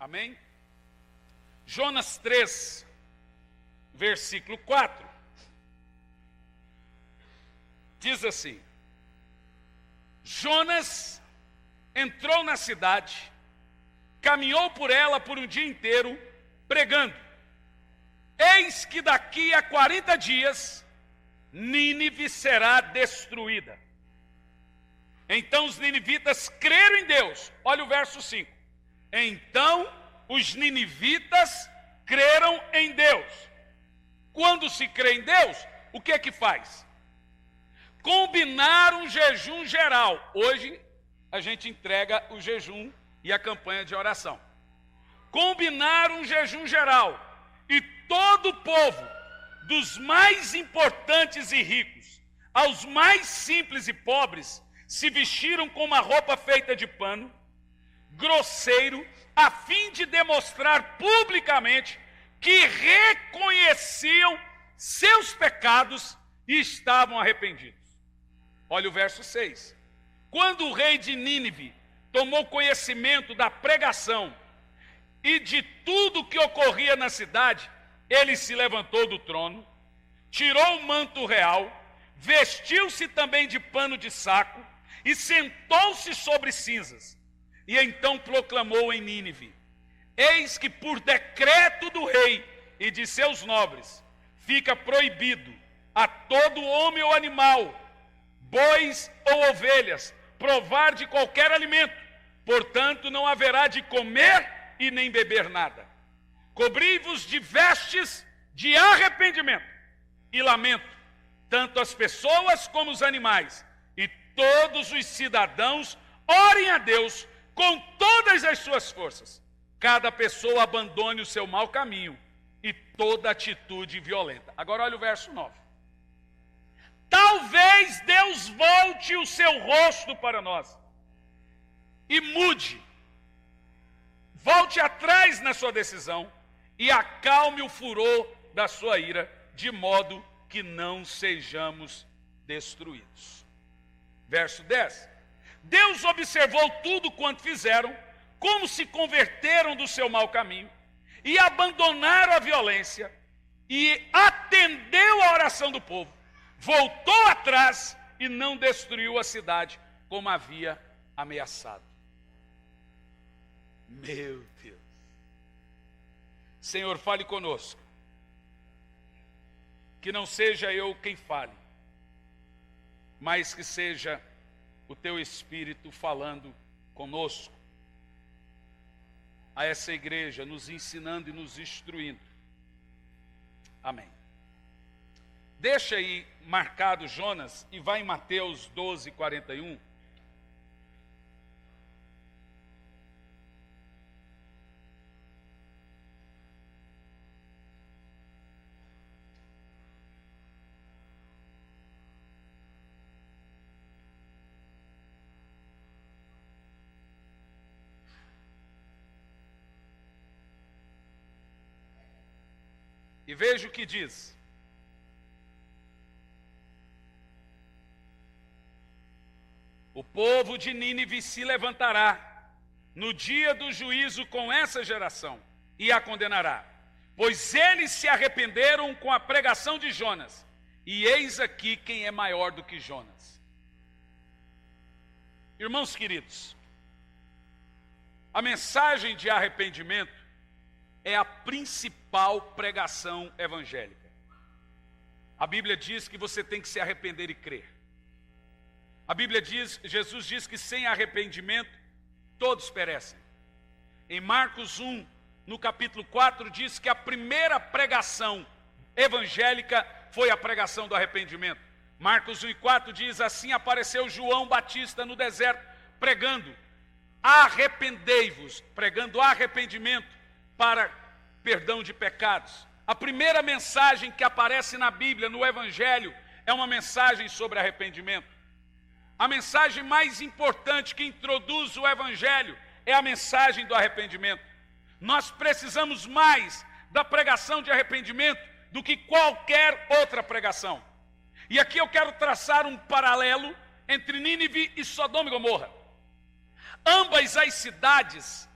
Amém? Jonas 3, versículo 4. Diz assim: Jonas entrou na cidade, caminhou por ela por um dia inteiro, pregando: eis que daqui a 40 dias Nínive será destruída. Então os ninivitas creram em Deus. Olha o verso 5. Então os ninivitas creram em Deus. Quando se crê em Deus, o que é que faz? Combinaram um jejum geral. Hoje a gente entrega o jejum e a campanha de oração. Combinaram um jejum geral. E todo o povo, dos mais importantes e ricos aos mais simples e pobres, se vestiram com uma roupa feita de pano, grosseiro, a fim de demonstrar publicamente que reconheciam seus pecados e estavam arrependidos. Olha o verso 6. Quando o rei de Nínive tomou conhecimento da pregação e de tudo que ocorria na cidade, ele se levantou do trono, tirou o manto real, vestiu-se também de pano de saco e sentou-se sobre cinzas. E então proclamou em Nínive: eis que por decreto do rei e de seus nobres fica proibido a todo homem ou animal, bois ou ovelhas, provar de qualquer alimento. Portanto, não haverá de comer e nem beber nada. Cobri-vos de vestes de arrependimento e lamento, tanto as pessoas como os animais, e todos os cidadãos orem a Deus com todas as suas forças. Cada pessoa abandone o seu mau caminho e toda atitude violenta. Agora olha o verso 9. Talvez Deus volte o seu rosto para nós e mude, volte atrás na sua decisão e acalme o furor da sua ira, de modo que não sejamos destruídos. Verso 10. Deus observou tudo quanto fizeram, como se converteram do seu mau caminho e abandonaram a violência, e atendeu à oração do povo, voltou atrás e não destruiu a cidade como havia ameaçado. Meu Deus. Senhor, fale conosco. Que não seja eu quem fale, mas que seja o teu Espírito falando conosco, a essa igreja, nos ensinando e nos instruindo. Amém. Deixa aí marcado Jonas e vai em Mateus 12, 41. E veja o que diz. O povo de Nínive se levantará no dia do juízo com essa geração e a condenará, pois eles se arrependeram com a pregação de Jonas, e eis aqui quem é maior do que Jonas. Irmãos queridos, a mensagem de arrependimento é a principal pregação evangélica. A Bíblia diz que você tem que se arrepender e crer. A Bíblia diz, Jesus diz que sem arrependimento todos perecem. Em Marcos 1, no capítulo 4, diz que a primeira pregação evangélica foi a pregação do arrependimento. Marcos 1 e 4 diz: assim apareceu João Batista no deserto, pregando: arrependei-vos, pregando arrependimento para perdão de pecados. A primeira mensagem que aparece na Bíblia, no Evangelho, é uma mensagem sobre arrependimento. A mensagem mais importante que introduz o Evangelho é a mensagem do arrependimento. Nós precisamos mais da pregação de arrependimento do que qualquer outra pregação. E aqui eu quero traçar um paralelo entre Nínive e Sodoma e Gomorra. Ambas as cidades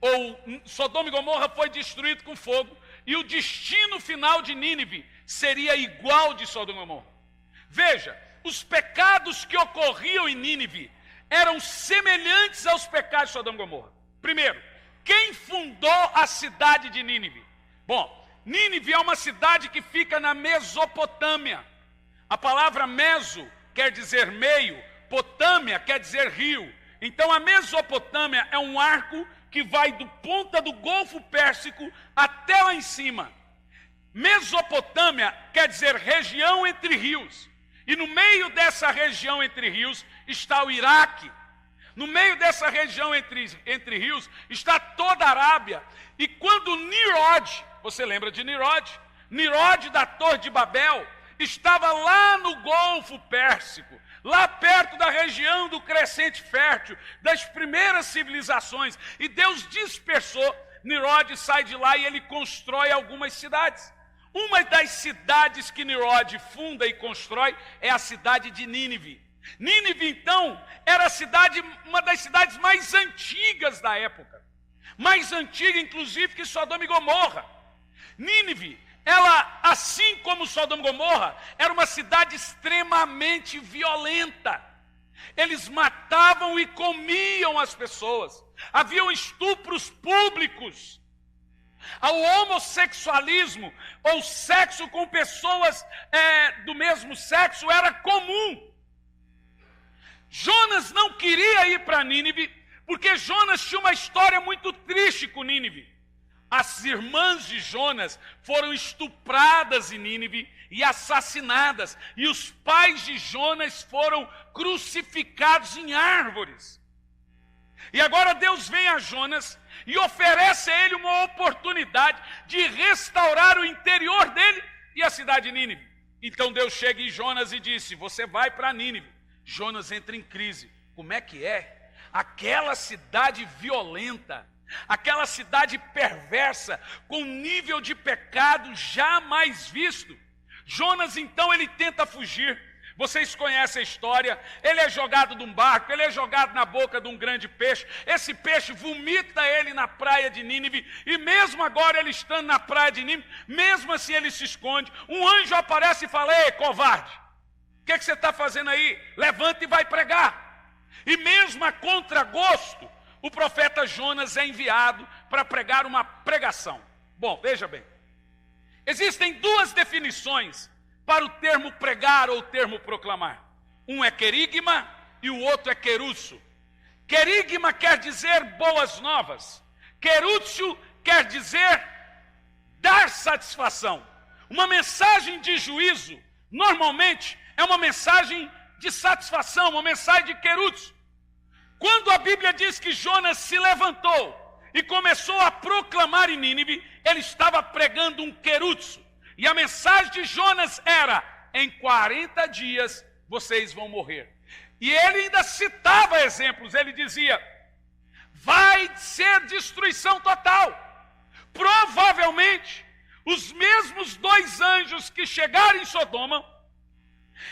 ou Sodoma e Gomorra foi destruído com fogo, e o destino final de Nínive seria igual de Sodoma e Gomorra. Veja, os pecados que ocorriam em Nínive eram semelhantes aos pecados de Sodoma e Gomorra. Primeiro, quem fundou a cidade de Nínive? Bom, Nínive é uma cidade que fica na Mesopotâmia. A palavra meso quer dizer meio, Potâmia quer dizer rio. Então a Mesopotâmia é um arco que vai do ponta do Golfo Pérsico até lá em cima. Mesopotâmia quer dizer região entre rios. E no meio dessa região entre rios está o Iraque. No meio dessa região entre rios está toda a Arábia. E quando Nimrod, você lembra de Nimrod? Nimrod da Torre de Babel estava lá no Golfo Pérsico, lá perto da região do Crescente Fértil, das primeiras civilizações. E Deus dispersou. Nimrod sai de lá e ele constrói algumas cidades. Uma das cidades que Nimrod funda e constrói é a cidade de Nínive. Nínive, então, era uma das cidades mais antigas da época. Mais antiga, inclusive, que Sodoma e Gomorra. Nínive, ela, assim como Sodoma e Gomorra, era uma cidade extremamente violenta. Eles matavam e comiam as pessoas. Haviam estupros públicos. O homossexualismo, ou sexo com pessoas do mesmo sexo, era comum. Jonas não queria ir para Nínive, porque Jonas tinha uma história muito triste com Nínive. As irmãs de Jonas foram estupradas em Nínive e assassinadas, e os pais de Jonas foram crucificados em árvores. E agora Deus vem a Jonas e oferece a ele uma oportunidade de restaurar o interior dele e a cidade de Nínive. Então Deus chega em Jonas e disse: você vai para Nínive. Jonas entra em crise. Como é que é? Aquela cidade violenta, aquela cidade perversa, com nível de pecado jamais visto. Jonas, então, ele tenta fugir. Vocês conhecem a história. Ele é jogado de um barco, ele é jogado na boca de um grande peixe. Esse peixe vomita ele na praia de Nínive. E mesmo agora, ele estando na praia de Nínive, mesmo assim ele se esconde. Um anjo aparece e fala: ei, covarde, o que você está fazendo aí? Levanta e vai pregar. E mesmo a contragosto, o profeta Jonas é enviado para pregar uma pregação. Bom, veja bem. Existem duas definições para o termo pregar ou o termo proclamar. Um é querigma e o outro é querúcio. Querigma quer dizer boas novas. Querúcio quer dizer dar satisfação. Uma mensagem de juízo, normalmente, é uma mensagem de satisfação, uma mensagem de querúcio. Quando a Bíblia diz que Jonas se levantou e começou a proclamar em Nínive, ele estava pregando um querúcio. E a mensagem de Jonas era: em 40 dias vocês vão morrer. E ele ainda citava exemplos. Ele dizia: vai ser destruição total. Provavelmente, os mesmos 2 anjos que chegaram em Sodoma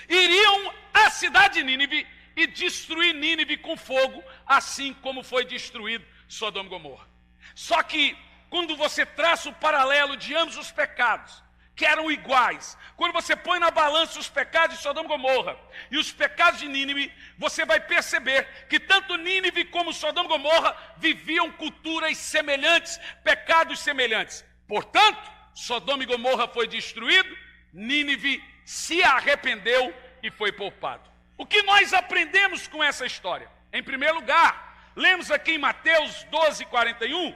iriam à cidade de Nínive e destruir Nínive com fogo, assim como foi destruído Sodoma e Gomorra. Só que, quando você traça o paralelo de ambos os pecados, que eram iguais, quando você põe na balança os pecados de Sodoma e Gomorra e os pecados de Nínive, você vai perceber que tanto Nínive como Sodoma e Gomorra viviam culturas semelhantes, pecados semelhantes. Portanto, Sodoma e Gomorra foi destruído, Nínive se arrependeu e foi poupado. O que nós aprendemos com essa história? Em primeiro lugar, lemos aqui em Mateus 12:41,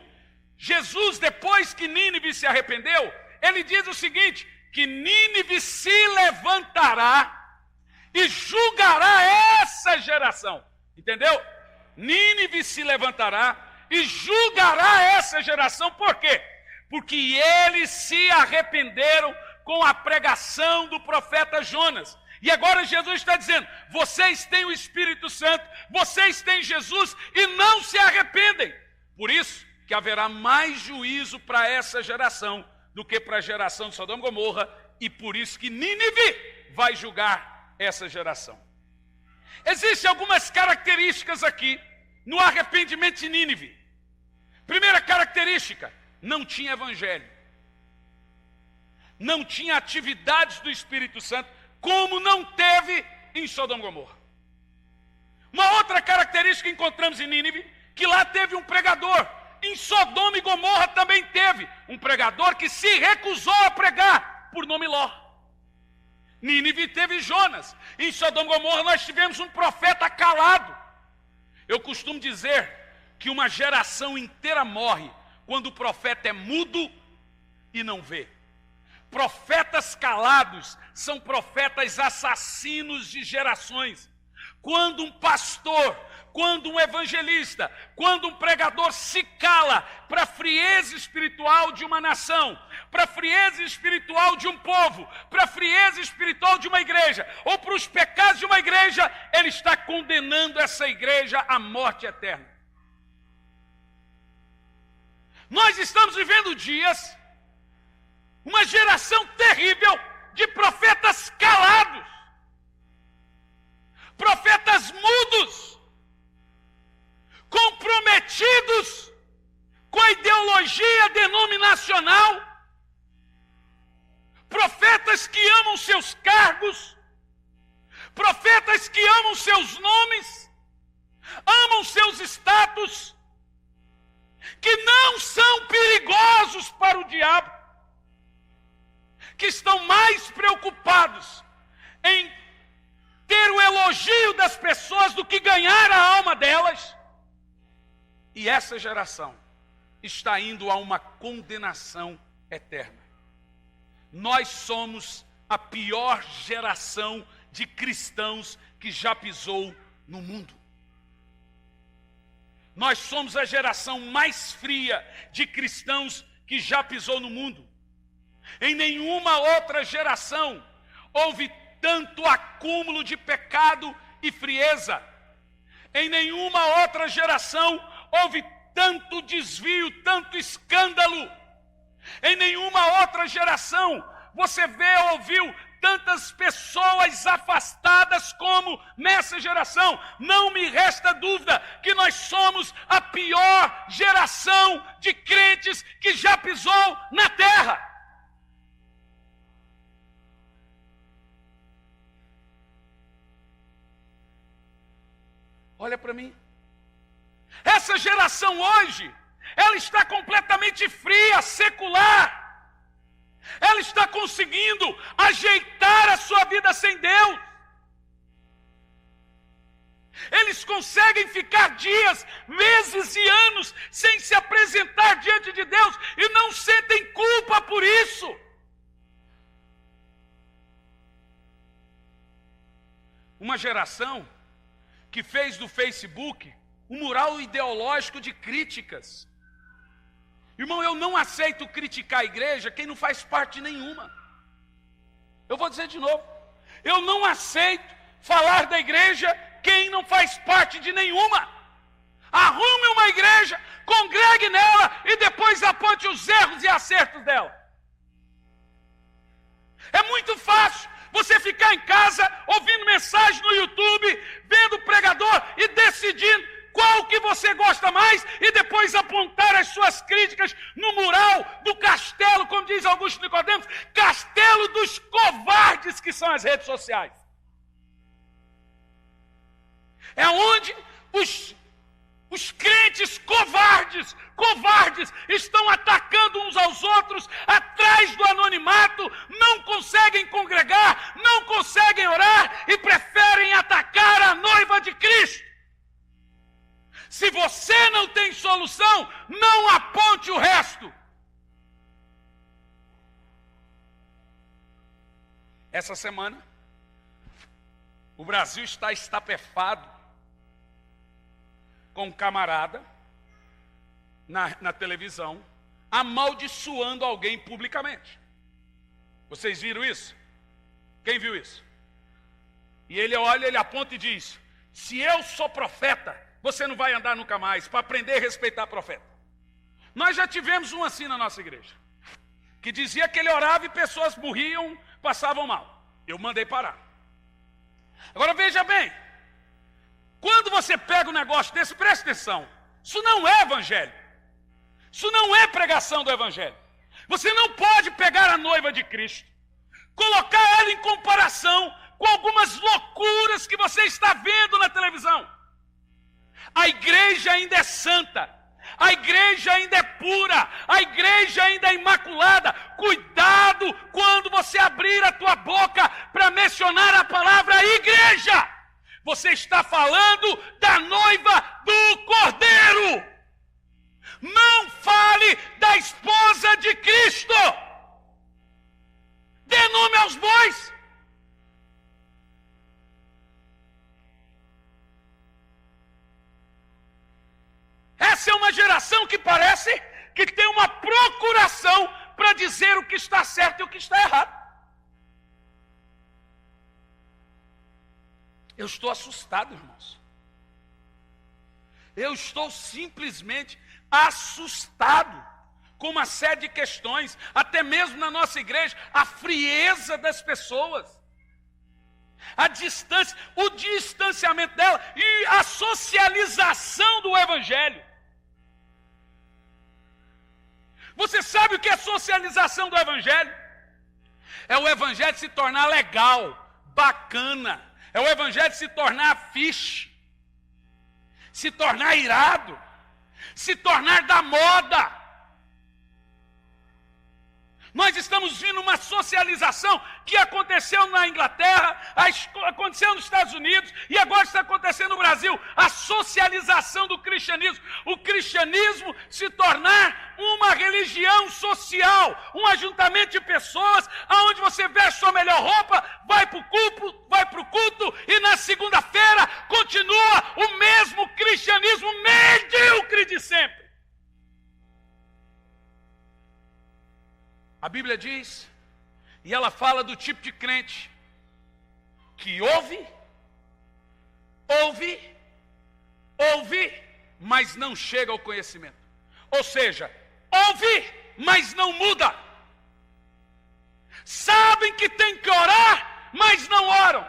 Jesus, depois que Nínive se arrependeu, ele diz o seguinte, que Nínive se levantará e julgará essa geração. Entendeu? Nínive se levantará e julgará essa geração. Por quê? Porque eles se arrependeram com a pregação do profeta Jonas. E agora Jesus está dizendo, vocês têm o Espírito Santo, vocês têm Jesus e não se arrependem. Por isso que haverá mais juízo para essa geração do que para a geração de Sodoma e Gomorra, e por isso que Nínive vai julgar essa geração. Existem algumas características aqui no arrependimento de Nínive. Primeira característica: não tinha evangelho, não tinha atividades do Espírito Santo, como não teve em Sodoma e Gomorra. Uma outra característica que encontramos em Nínive, que lá teve um pregador. Em Sodoma e Gomorra também teve um pregador que se recusou a pregar, por nome Ló. Nínive teve Jonas. Em Sodoma e Gomorra nós tivemos um profeta calado. Eu costumo dizer que uma geração inteira morre quando o profeta é mudo e não vê. Profetas calados são profetas assassinos de gerações. Quando um pastor, quando um evangelista, quando um pregador se cala para a frieza espiritual de uma nação, para a frieza espiritual de um povo, para a frieza espiritual de uma igreja, ou para os pecados de uma igreja, ele está condenando essa igreja à morte eterna. Nós estamos vivendo dias, uma geração terrível de profetas calados, profetas mudos, comprometidos com a ideologia denominacional, profetas que amam seus cargos, profetas que amam seus nomes, amam seus status, que não são perigosos para o diabo, que estão mais preocupados em ter o elogio das pessoas do que ganhar a alma delas. E essa geração está indo a uma condenação eterna. Nós somos a pior geração de cristãos que já pisou no mundo. Nós somos a geração mais fria de cristãos que já pisou no mundo. Em nenhuma outra geração houve tanto acúmulo de pecado e frieza. Em nenhuma outra geração houve tanto desvio, tanto escândalo. Em nenhuma outra geração você vê ou ouviu tantas pessoas afastadas como nessa geração. Não me resta dúvida que nós somos a pior geração de crentes que já pisou na terra. Olha para mim. Essa geração hoje, ela está completamente fria, secular. Ela está conseguindo ajeitar a sua vida sem Deus. Eles conseguem ficar dias, meses e anos sem se apresentar diante de Deus e não sentem culpa por isso. Uma geração que fez do Facebook um mural ideológico de críticas. Irmão, eu não aceito criticar a igreja quem não faz parte nenhuma. Eu vou dizer de novo. Eu não aceito falar da igreja quem não faz parte de nenhuma. Arrume uma igreja, congregue nela e depois aponte os erros e acertos dela. É muito fácil você ficar em casa, ouvindo mensagem no YouTube, vendo o pregador e decidindo qual que você gosta mais e depois apontar as suas críticas no mural do castelo, como diz Augusto Nicodemos, castelo dos covardes que são as redes sociais. É onde os crentes covardes estão atacando uns aos outros atrás do anonimato, não conseguem congregar, não conseguem orar e preferem atacar a noiva de Cristo. Se você não tem solução, não aponte o resto. Essa semana, o Brasil está estapefado com um camarada na televisão, amaldiçoando alguém publicamente. Vocês viram isso? Quem viu isso? E ele olha, ele aponta e diz: se eu sou profeta, você não vai andar nunca mais, para aprender a respeitar profeta. Nós já tivemos um assim na nossa igreja, que dizia que ele orava e pessoas morriam, passavam mal. Eu mandei parar. Agora veja bem, quando você pega um negócio desse, presta atenção, isso não é evangelho. Isso não é pregação do Evangelho. Você não pode pegar a noiva de Cristo, colocar ela em comparação com algumas loucuras que você está vendo na televisão. A igreja ainda é santa, a igreja ainda é pura, a igreja ainda é imaculada. Cuidado quando você abrir a tua boca para mencionar a palavra igreja. Você está falando da noiva do Cordeiro. Não fale da esposa de Cristo. Dê nome aos bois. Essa é uma geração que parece que tem uma procuração para dizer o que está certo e o que está errado. Eu estou assustado, irmãos. Eu estou simplesmente assustado com uma série de questões, até mesmo na nossa igreja, a frieza das pessoas, a distância, o distanciamento dela e a socialização do Evangelho. Você sabe o que é socialização do Evangelho? É o Evangelho se tornar legal, bacana, é o Evangelho se tornar fiche, se tornar irado, se tornar da moda. Nós estamos vendo uma socialização que aconteceu na Inglaterra, aconteceu nos Estados Unidos e agora está acontecendo no Brasil. A socialização do cristianismo. O cristianismo se tornar uma religião social, um ajuntamento de pessoas, onde você veste sua melhor roupa, vai para o culto e na segunda-feira continua o mesmo cristianismo medíocre de sempre. A Bíblia diz, e ela fala do tipo de crente que ouve, mas não chega ao conhecimento. Ou seja, ouve, mas não muda. Sabem que tem que orar, mas não oram.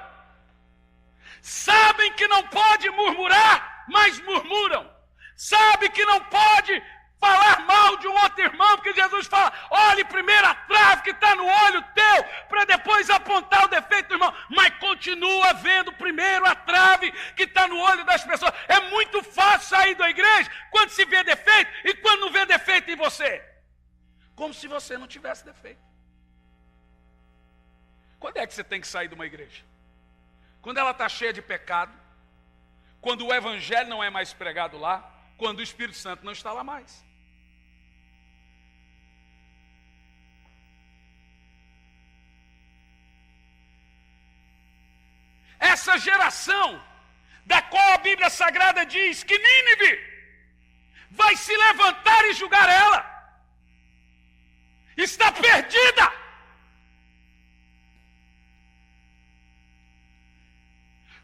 Sabem que não pode murmurar, mas murmuram. Sabem que não pode falar mal de um outro irmão, porque Jesus fala, olhe primeiro a trave que está no olho teu, para depois apontar o defeito do irmão, mas continua vendo primeiro a trave que está no olho das pessoas. É muito fácil sair da igreja quando se vê defeito e quando não vê defeito em você, como se você não tivesse defeito. Quando é que você tem que sair de uma igreja? Quando ela está cheia de pecado, quando o evangelho não é mais pregado lá, quando o Espírito Santo não está lá mais. Essa geração, da qual a Bíblia Sagrada diz que Nínive vai se levantar e julgar ela, está perdida.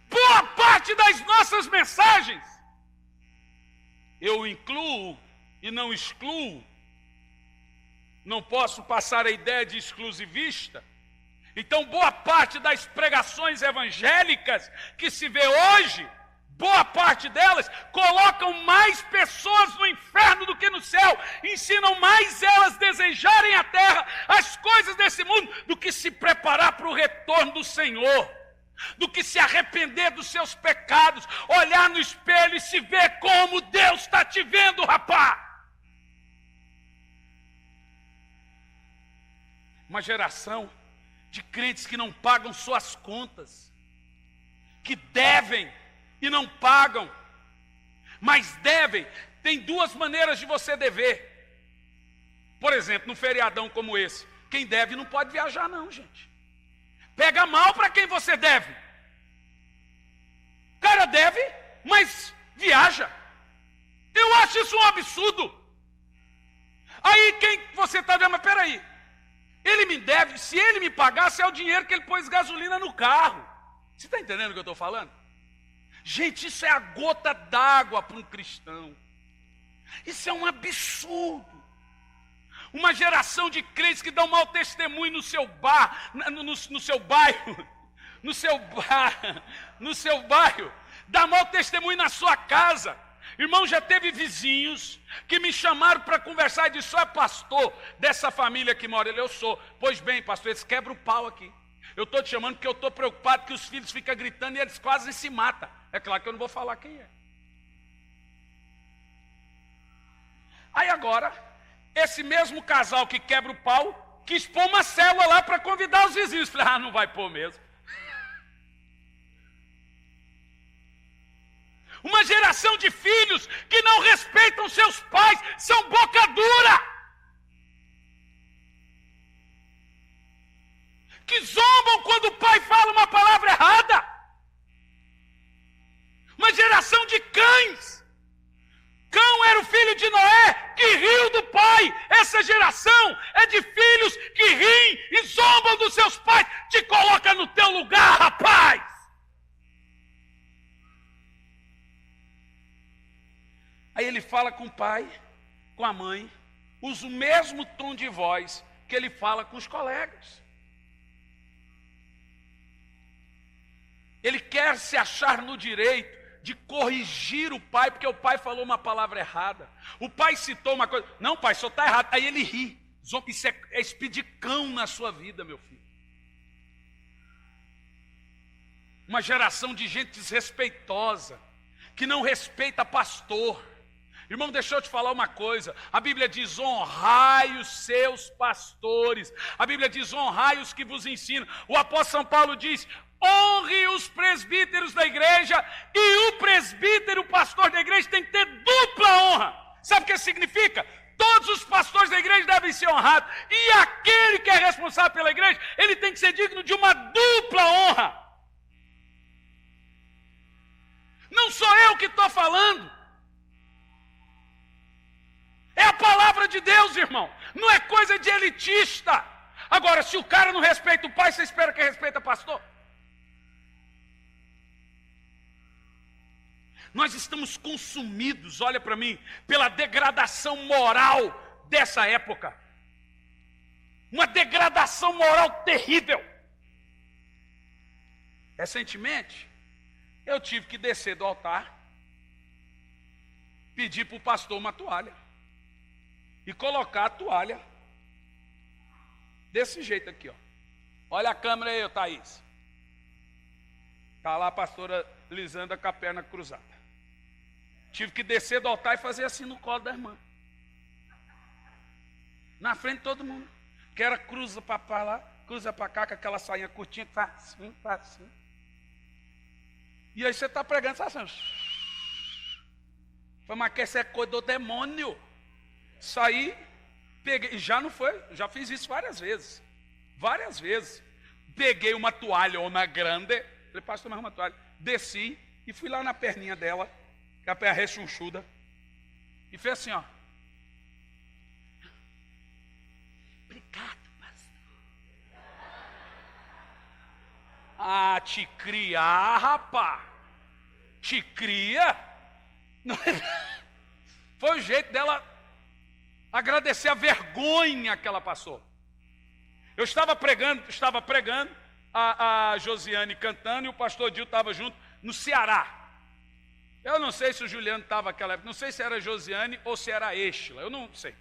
Boa parte das nossas mensagens, eu incluo e não excluo, não posso passar a ideia de exclusivista. Então, boa parte das pregações evangélicas que se vê hoje, boa parte delas colocam mais pessoas no inferno do que no céu, ensinam mais elas desejarem a terra, as coisas desse mundo, do que se preparar para o retorno do Senhor, do que se arrepender dos seus pecados, olhar no espelho e se ver como Deus está te vendo, rapaz. Uma geração de crentes que não pagam suas contas, que devem e não pagam, mas devem. Tem duas maneiras de você dever. Por exemplo, num feriadão como esse, quem deve não pode viajar não, gente. Pega mal para quem você deve. O cara deve, mas viaja. Eu acho isso um absurdo. Aí quem você está vendo, mas peraí, ele me deve, se ele me pagasse, é o dinheiro que ele pôs gasolina no carro. Você está entendendo o que eu estou falando? Gente, isso é a gota d'água para um cristão. Isso é um absurdo. Uma geração de crentes que dão mau testemunho no seu bar, no seu bairro, no seu bairro, dá mau testemunho na sua casa, Irmão, já teve vizinhos que me chamaram para conversar e disse: é pastor dessa família que mora. Eu sou. Pois bem, pastor, eles quebram o pau aqui. Eu estou te chamando porque eu estou preocupado que os filhos ficam gritando e eles quase se matam. É claro que eu não vou falar quem é. Aí agora, esse mesmo casal que quebra o pau, quis pôr uma célula lá para convidar os vizinhos. Falei: não vai pôr mesmo. Uma geração de filhos que não respeitam seus pais, são boca dura. Que zombam quando o pai fala uma palavra errada. Uma geração de cães. Cão era o filho de Noé que riu do pai. Essa geração é de filhos que riem e zombam dos seus pais. Te coloca no teu lugar, rapaz. Aí ele fala com o pai, com a mãe, usa o mesmo tom de voz que ele fala com os colegas. Ele quer se achar no direito de corrigir o pai, porque o pai falou uma palavra errada. O pai citou uma coisa. Não, pai, só está errado. Aí ele ri. Isso é espidicão na sua vida, meu filho. Uma geração de gente desrespeitosa, que não respeita pastor. Irmão, deixa eu te falar uma coisa. A Bíblia diz: honrai os seus pastores. A Bíblia diz: honrai os que vos ensinam. O apóstolo São Paulo diz: honre os presbíteros da igreja. E o presbítero, o pastor da igreja, tem que ter dupla honra. Sabe o que significa? Todos os pastores da igreja devem ser honrados. E aquele que é responsável pela igreja, ele tem que ser digno de uma dupla honra. Não sou eu que estou falando. É a palavra de Deus, irmão. Não é coisa de elitista. Agora, se o cara não respeita o pai, você espera que respeita o pastor? Nós estamos consumidos, olha para mim, pela degradação moral dessa época. Uma degradação moral terrível. Recentemente, eu tive que descer do altar, pedir para o pastor uma toalha e colocar a toalha desse jeito aqui, ó. Olha a câmera aí, Thaís. Está lá a pastora Lisandra com a perna cruzada. Tive que descer do altar e fazer assim no colo da irmã. Na frente de todo mundo. Que era cruza para lá, cruza para cá, com aquela sainha curtinha que faz assim, faz assim. E aí você está pregando, sabe assim. Foi, mas que essa é coisa do demônio. Saí, peguei, já não foi, já fiz isso várias vezes. Várias vezes. Peguei uma toalha grande, falei: pastor, mais uma toalha. Desci e fui lá na perninha dela, que a perna rechonchuda, e fez assim, ó. Obrigado, pastor. Ah, te criar, rapá. Te cria. Foi o jeito dela agradecer a vergonha que ela passou. Eu estava pregando, a Josiane cantando, e o pastor Dil estava junto no Ceará. Eu não sei se o Juliano estava naquela época, não sei se era Josiane ou se era Estila, eu não sei.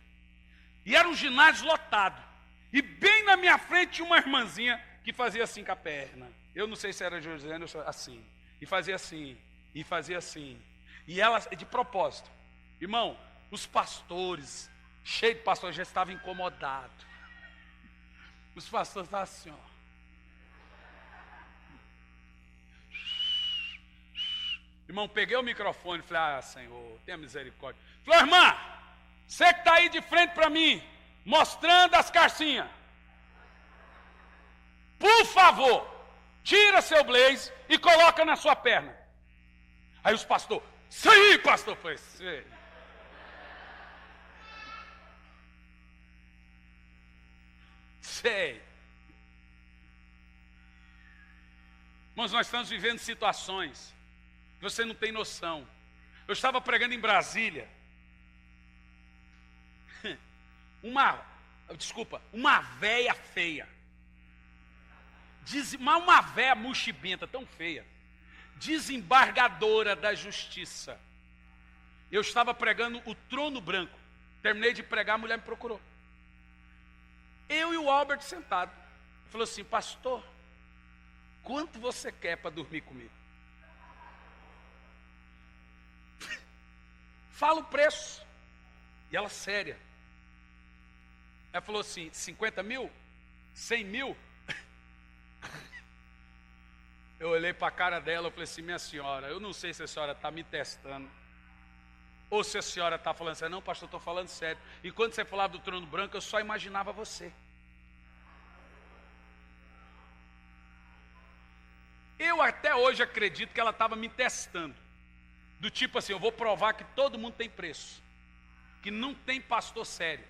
E era um ginásio lotado. E bem na minha frente tinha uma irmãzinha que fazia assim com a perna. Eu não sei se era Josiane ou assim. E fazia assim, e fazia assim. E ela, de propósito, irmão, os pastores, cheio de pastores, já estavam incomodados. Os pastores estavam assim, ó. Irmão, peguei o microfone e falei: ah, Senhor, tenha misericórdia. Falei: irmã, você que está aí de frente para mim, mostrando as carcinhas, por favor, tira seu blaze e coloca na sua perna. Aí os pastores: sim, pastor, foi sim. Sei. Irmãos, nós estamos vivendo situações que você não tem noção. Eu estava pregando em Brasília. Uma véia feia. Mas uma véia mochibenta, tão feia. Desembargadora da justiça. Eu estava pregando o trono branco. Terminei de pregar, a mulher me procurou. Eu e o Albert sentado. Falou assim: pastor, quanto você quer para dormir comigo? Fala o preço. E ela séria. Ela falou assim: 50 mil? 100 mil? Eu olhei para a cara dela e falei assim: minha senhora, eu não sei se a senhora está me testando, ou se a senhora está falando sério. Não, pastor, estou falando sério. E quando você falava do trono branco, eu só imaginava você. Eu até hoje acredito que ela estava me testando. Do tipo assim: eu vou provar que todo mundo tem preço, que não tem pastor sério.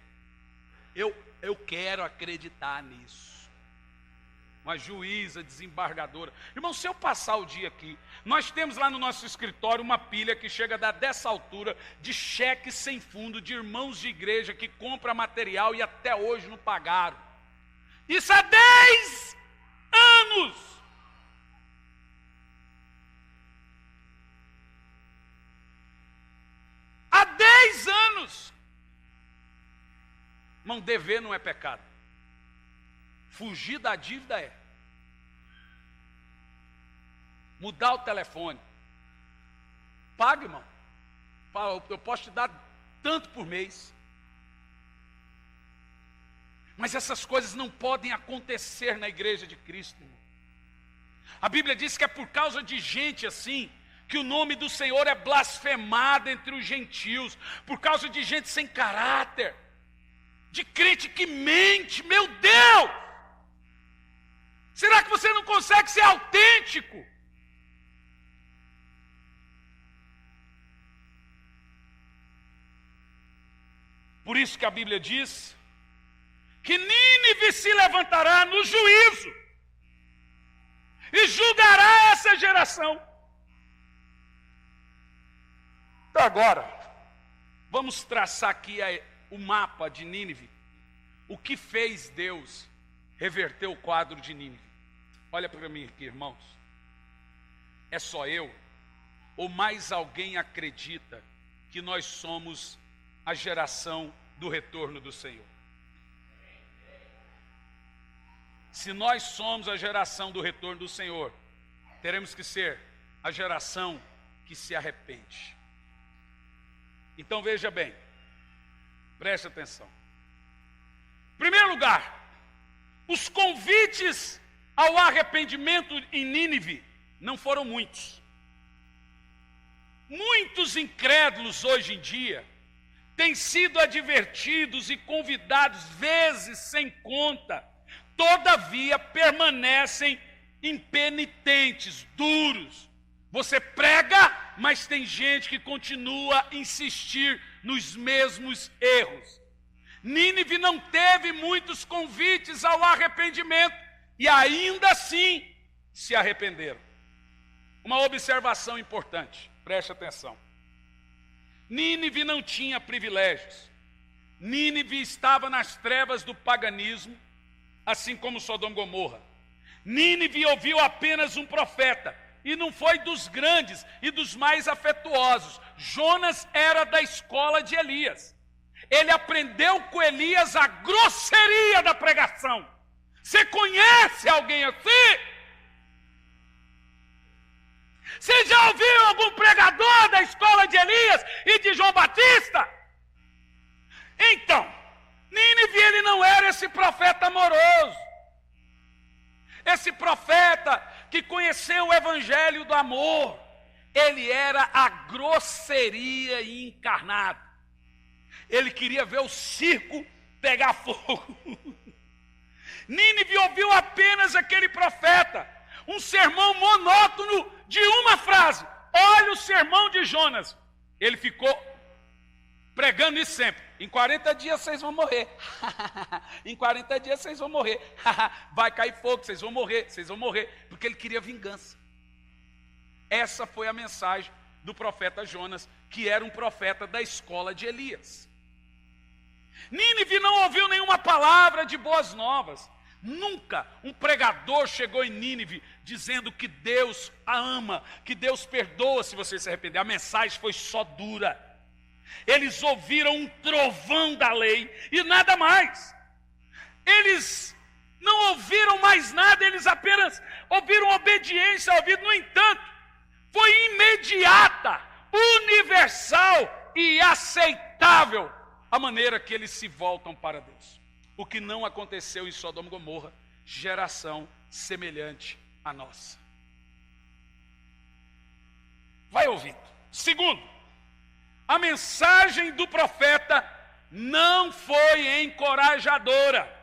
Eu quero acreditar nisso. Uma juíza, desembargadora. Irmão, se eu passar o dia aqui, nós temos lá no nosso escritório uma pilha que chega a dar dessa altura de cheques sem fundo, de irmãos de igreja que compram material e até hoje não pagaram. Isso há 10 anos. Há 10 anos. Irmão, dever não é pecado. Fugir da dívida é. Mudar o telefone. Paga, irmão. Fala: eu posso te dar tanto por mês. Mas essas coisas não podem acontecer na igreja de Cristo, irmão. A Bíblia diz que é por causa de gente assim que o nome do Senhor é blasfemado entre os gentios, por causa de gente sem caráter, de crente que mente. Meu Deus! Será que você não consegue ser autêntico? Por isso que a Bíblia diz que Nínive se levantará no juízo e julgará essa geração. Então agora, vamos traçar aqui o mapa de Nínive. O que fez Deus reverter o quadro de Nínive? Olha para mim aqui, irmãos. É só eu? Ou mais alguém acredita que nós somos a geração do retorno do Senhor? Se nós somos a geração do retorno do Senhor, teremos que ser a geração que se arrepende. Então veja bem, preste atenção. Em primeiro lugar, os convites ao arrependimento em Nínive não foram muitos. Muitos incrédulos hoje em dia têm sido advertidos e convidados vezes sem conta, todavia permanecem impenitentes, duros. Você prega, mas tem gente que continua a insistir nos mesmos erros. Nínive não teve muitos convites ao arrependimento e ainda assim se arrependeram. Uma observação importante, preste atenção. Nínive não tinha privilégios. Nínive estava nas trevas do paganismo, assim como Sodoma e Gomorra. Nínive ouviu apenas um profeta, e não foi dos grandes e dos mais afetuosos. Jonas era da escola de Elias. Ele aprendeu com Elias a grosseria da pregação. Você conhece alguém assim? Você já ouviu algum pregador da escola de Elias e de João Batista? Então, Nínive, ele não era esse profeta amoroso. Esse profeta que conheceu o evangelho do amor. Ele era a grosseria encarnada. Ele queria ver o circo pegar fogo. Nínive ouviu apenas aquele profeta, um sermão monótono de uma frase. Olha o sermão de Jonas. Ele ficou pregando isso sempre. Em 40 dias vocês vão morrer. Em 40 dias vocês vão morrer. Vai cair fogo, vocês vão morrer, vocês vão morrer. Porque ele queria vingança. Essa foi a mensagem do profeta Jonas, que era um profeta da escola de Elias. Nínive não ouviu nenhuma palavra de boas novas. Nunca um pregador chegou em Nínive dizendo que Deus a ama, que Deus perdoa se você se arrepender. A mensagem foi só dura. Eles ouviram um trovão da lei e nada mais. Eles não ouviram mais nada, eles apenas ouviram obediência ao ouvido. No entanto, foi imediata, universal e aceitável a maneira que eles se voltam para Deus. O que não aconteceu em Sodoma e Gomorra, geração semelhante à nossa. Vai ouvindo. Segundo, a mensagem do profeta não foi encorajadora.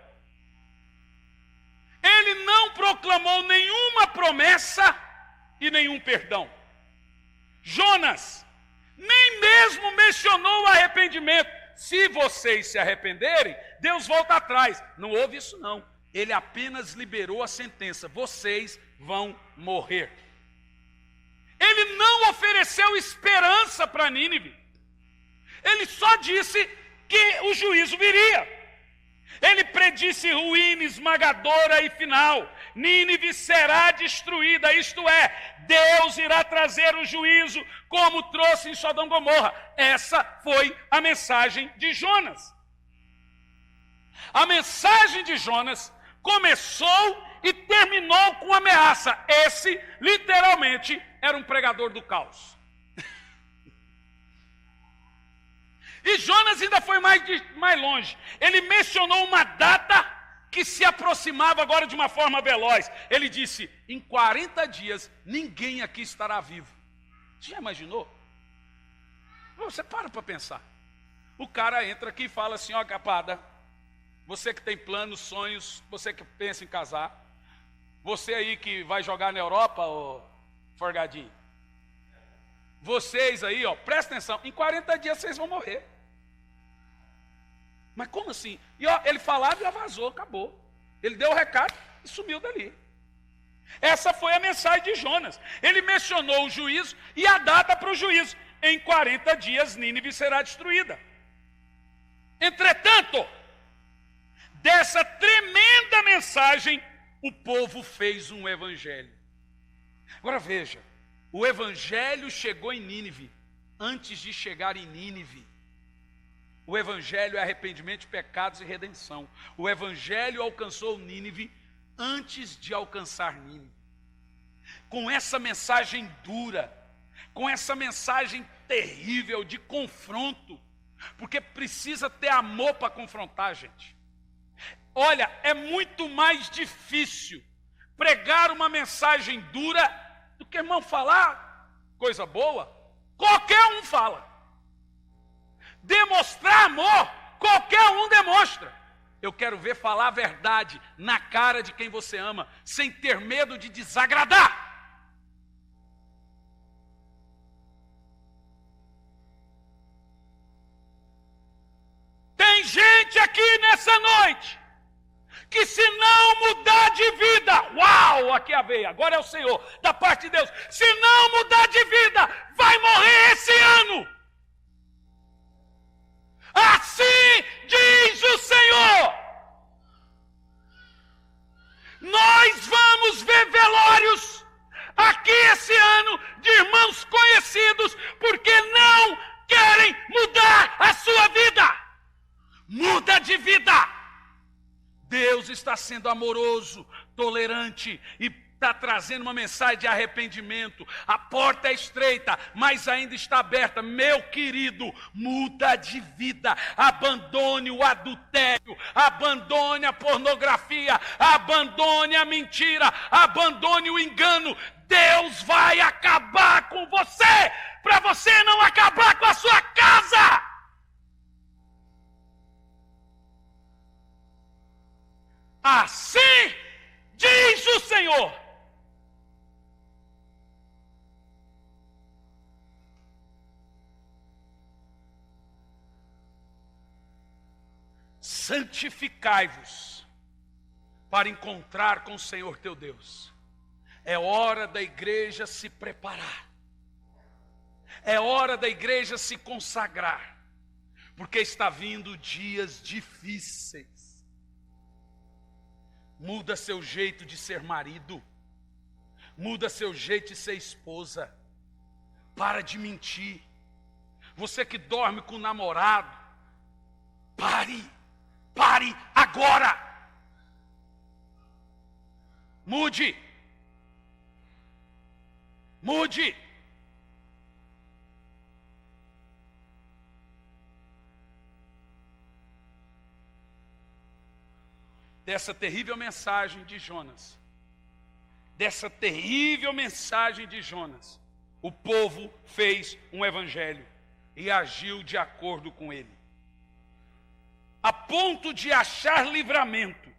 Ele não proclamou nenhuma promessa e nenhum perdão. Jonas nem mesmo mencionou o arrependimento. Se vocês se arrependerem, Deus volta atrás. Não houve isso não. Ele apenas liberou a sentença. Vocês vão morrer. Ele não ofereceu esperança para Nínive. Ele só disse que o juízo viria. Ele predisse ruína esmagadora e final. Nínive será destruída, isto é, Deus irá trazer o juízo como trouxe em Sodoma e Gomorra. Essa foi a mensagem de Jonas. A mensagem de Jonas começou e terminou com ameaça. Esse, literalmente, era um pregador do caos. E Jonas ainda foi mais longe. Ele mencionou uma data que se aproximava agora de uma forma veloz. Ele disse, em 40 dias, ninguém aqui estará vivo. Você já imaginou? Você para pensar. O cara entra aqui e fala assim, ó capada, você que tem planos, sonhos, você que pensa em casar, você aí que vai jogar na Europa, ô Forgadinho, vocês aí, ó, presta atenção, em 40 dias vocês vão morrer. Mas como assim? E ó, ele falava e já vazou, acabou. Ele deu o recado e sumiu dali. Essa foi a mensagem de Jonas. Ele mencionou o juízo e a data para o juízo. Em 40 dias Nínive será destruída. Entretanto, dessa tremenda mensagem, o povo fez um evangelho. Agora veja, o evangelho chegou em Nínive antes de chegar em Nínive. O evangelho é arrependimento de pecados e redenção. O evangelho alcançou Nínive antes de alcançar Nínive. Com essa mensagem dura, com essa mensagem terrível de confronto, porque precisa ter amor para confrontar, gente. Olha, é muito mais difícil pregar uma mensagem dura do que, irmão, falar coisa boa. Qualquer um fala. Demonstrar amor, qualquer um demonstra. Eu quero ver falar a verdade na cara de quem você ama, sem ter medo de desagradar. Tem gente aqui nessa noite que se não mudar de vida, uau, aqui é a veia, agora é o Senhor, da parte de Deus, se não mudar de vida, vai morrer esse ano. Assim diz o Senhor. Nós vamos ver velórios aqui esse ano de irmãos conhecidos porque não querem mudar a sua vida. Muda de vida. Deus está sendo amoroso, tolerante e está trazendo uma mensagem de arrependimento. A porta é estreita, mas ainda está aberta. Meu querido, muda de vida. Abandone o adultério, abandone a pornografia, abandone a mentira, abandone o engano. Deus vai acabar com você, para você não acabar com a sua casa. Assim diz o Senhor. Santificai-vos para encontrar com o Senhor teu Deus. É hora da igreja se preparar. É hora da igreja se consagrar. Porque está vindo dias difíceis. Muda seu jeito de ser marido. Muda seu jeito de ser esposa. Para de mentir. Você que dorme com o namorado, pare agora. Mude. Dessa terrível mensagem de Jonas, o povo fez um evangelho e agiu de acordo com ele, a ponto de achar livramento,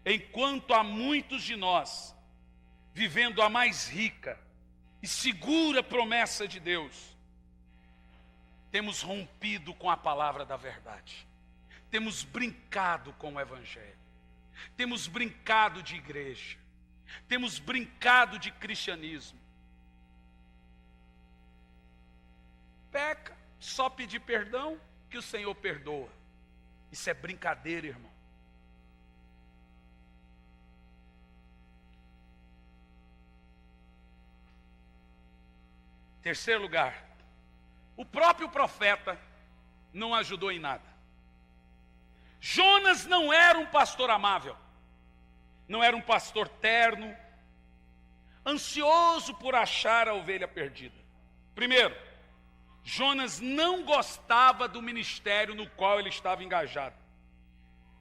enquanto há muitos de nós vivendo a mais rica e segura promessa de Deus, temos rompido com a palavra da verdade, temos brincado com o evangelho, temos brincado de igreja, temos brincado de cristianismo. Peca, só pedir perdão que o Senhor perdoa. Isso é brincadeira, irmão. Terceiro lugar, o próprio profeta não ajudou em nada. Jonas não era um pastor amável, não era um pastor terno, ansioso por achar a ovelha perdida. Primeiro, Jonas não gostava do ministério no qual ele estava engajado.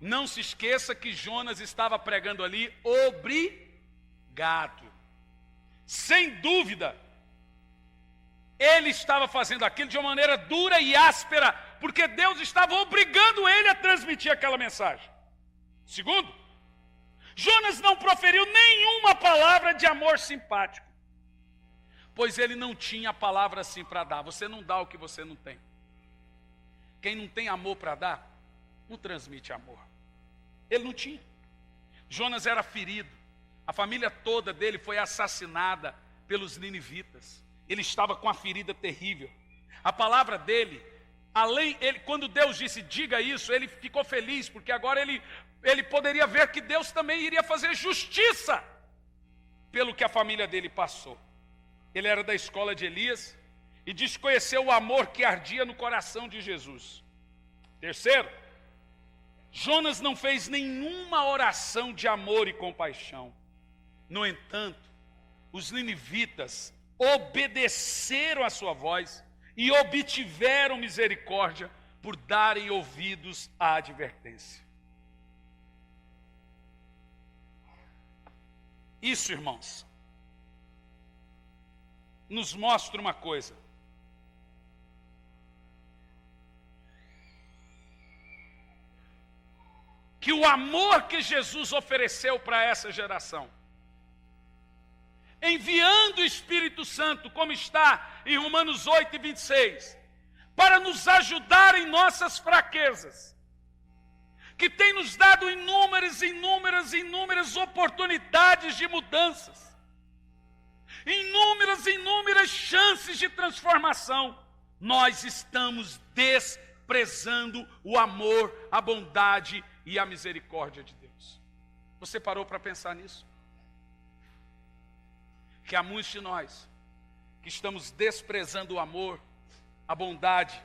Não se esqueça que Jonas estava pregando ali obrigado. Sem dúvida, ele estava fazendo aquilo de uma maneira dura e áspera, porque Deus estava obrigando ele a transmitir aquela mensagem. Segundo, Jonas não proferiu nenhuma palavra de amor simpático, pois ele não tinha palavra assim para dar. Você não dá o que você não tem. Quem não tem amor para dar, não transmite amor. Ele não tinha. Jonas era ferido. A família toda dele foi assassinada pelos ninivitas. Ele estava com a ferida terrível. A palavra dele, quando Deus disse, diga isso, ele ficou feliz, porque agora ele poderia ver que Deus também iria fazer justiça pelo que a família dele passou. Ele era da escola de Elias e desconheceu o amor que ardia no coração de Jesus. Terceiro, Jonas não fez nenhuma oração de amor e compaixão. No entanto, os ninivitas obedeceram a sua voz e obtiveram misericórdia por darem ouvidos à advertência. Isso, irmãos, nos mostra uma coisa. Que o amor que Jesus ofereceu para essa geração, enviando o Espírito Santo, como está em Romanos 8:26, para nos ajudar em nossas fraquezas, que tem nos dado inúmeras oportunidades de mudanças, inúmeras chances de transformação, nós estamos desprezando o amor, a bondade e a misericórdia de Deus. Você parou para pensar nisso? Que há muitos de nós que estamos desprezando o amor, a bondade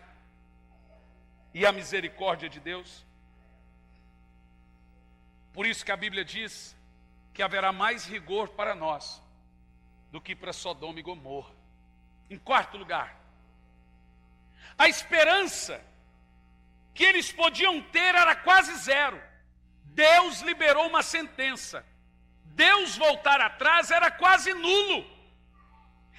e a misericórdia de Deus. Por isso que a Bíblia diz que haverá mais rigor para nós do que para Sodoma e Gomorra. Em quarto lugar, a esperança que eles podiam ter era quase zero. Deus liberou uma sentença. Deus voltar atrás era quase nulo.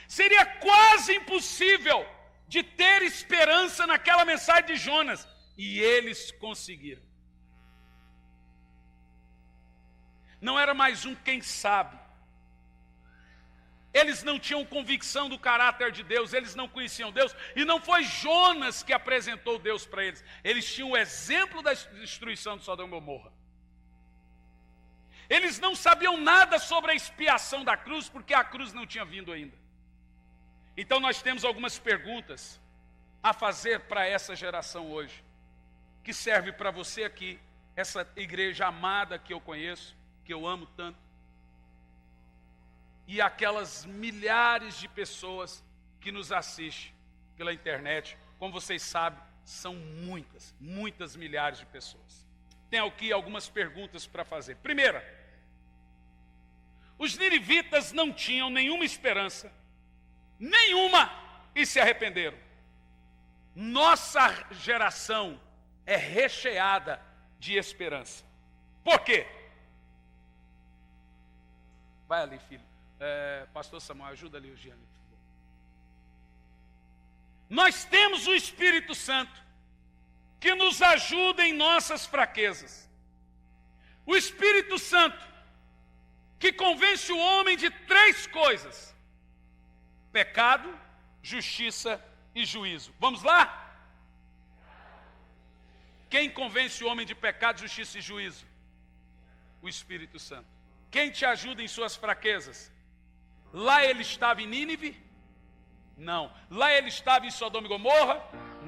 Seria quase impossível de ter esperança naquela mensagem de Jonas. E eles conseguiram. Não era mais um quem sabe. Eles não tinham convicção do caráter de Deus, eles não conheciam Deus, e não foi Jonas que apresentou Deus para eles. Eles tinham o exemplo da destruição de Sodoma e Gomorra. Eles não sabiam nada sobre a expiação da cruz, porque a cruz não tinha vindo ainda. Então nós temos algumas perguntas a fazer para essa geração hoje, que serve para você aqui, essa igreja amada que eu conheço, que eu amo tanto, e aquelas milhares de pessoas que nos assistem pela internet, como vocês sabem, são muitas milhares de pessoas. Tenho aqui algumas perguntas para fazer. Primeira, os ninivitas não tinham nenhuma esperança, e se arrependeram. Nossa geração é recheada de esperança. Por quê? Vai ali, filho. Pastor Samuel, ajuda ali o Gianni, por favor. Nós temos o Espírito Santo que nos ajuda em nossas fraquezas. O Espírito Santo que convence o homem de 3 coisas: pecado, justiça e juízo. Vamos lá? Quem convence o homem de pecado, justiça e juízo? O Espírito Santo. Quem te ajuda em suas fraquezas? Lá ele estava em Nínive? Não. Lá ele estava em Sodoma e Gomorra?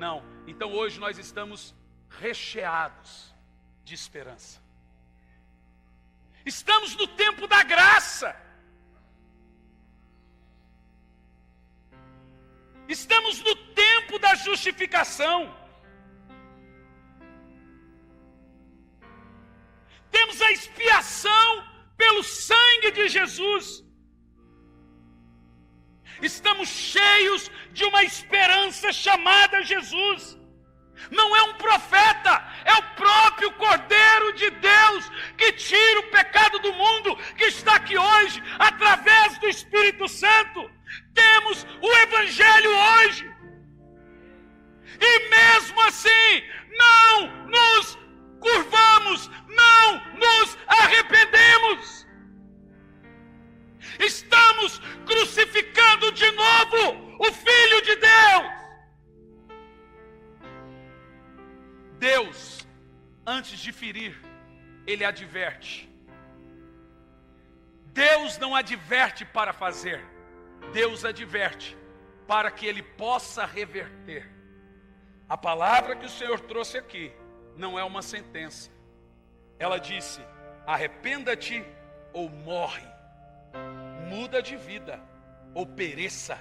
Não. Então hoje nós estamos recheados de esperança. Estamos no tempo da graça. Estamos no tempo da justificação. Temos a expiação pelo sangue de Jesus. Estamos cheios de uma esperança chamada Jesus. Não é um profeta, é o próprio Cordeiro de Deus que tira o pecado do mundo, que está aqui hoje, através do Espírito Santo. Temos o Evangelho hoje. E mesmo assim, não nos curvamos, não nos arrependemos. Estamos crucificando de novo o Filho de Deus. Deus, antes de ferir, Ele adverte. Deus não adverte para fazer, Deus adverte para que Ele possa reverter. A palavra que o Senhor trouxe aqui não é uma sentença. Ela disse: arrependa-te ou morre, muda de vida ou pereça.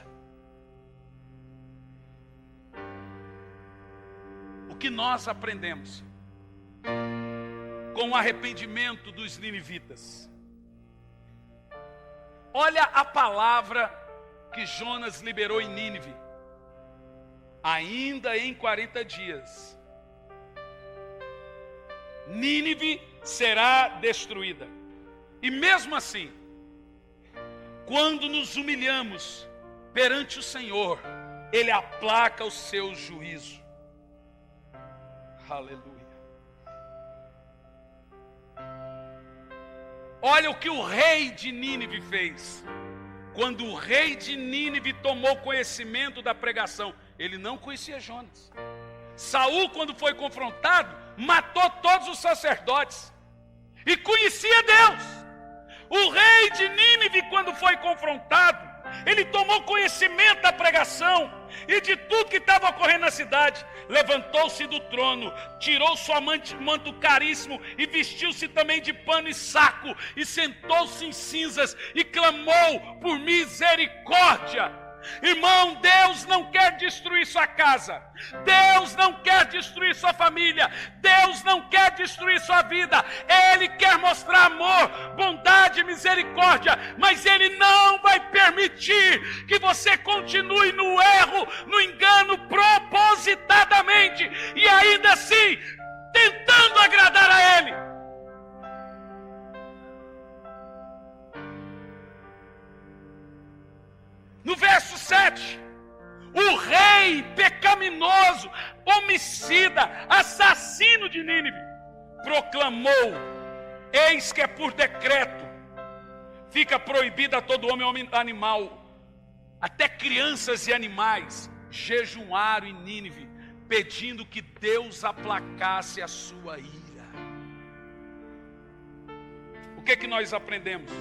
O que nós aprendemos com o arrependimento dos ninivitas? Olha a palavra que Jonas liberou em Nínive. Ainda em 40 dias, Nínive será destruída. E mesmo assim, quando nos humilhamos perante o Senhor, Ele aplaca o seu juízo. Aleluia. Olha o que o rei de Nínive fez. Quando o rei de Nínive tomou conhecimento da pregação, ele não conhecia Jonas. Saul, quando foi confrontado, matou todos os sacerdotes e conhecia Deus. O rei de Nínive, quando foi confrontado, ele tomou conhecimento da pregação e de tudo que estava ocorrendo na cidade. Levantou-se do trono, tirou seu manto caríssimo e vestiu-se também de pano e saco, e sentou-se em cinzas e clamou por misericórdia. Irmão, Deus não quer destruir sua casa, Deus não quer destruir sua família, Deus não quer destruir sua vida. Ele quer mostrar amor, bondade e misericórdia, mas Ele não vai permitir que você continue no erro, no engano, propositadamente, e ainda assim tentando agradar a Ele. No verso 7, o rei pecaminoso, homicida, assassino de Nínive, proclamou: eis que é por decreto, fica proibido a todo homem animal, até crianças e animais, jejuaram em Nínive, pedindo que Deus aplacasse a sua ira. O que é que nós aprendemos?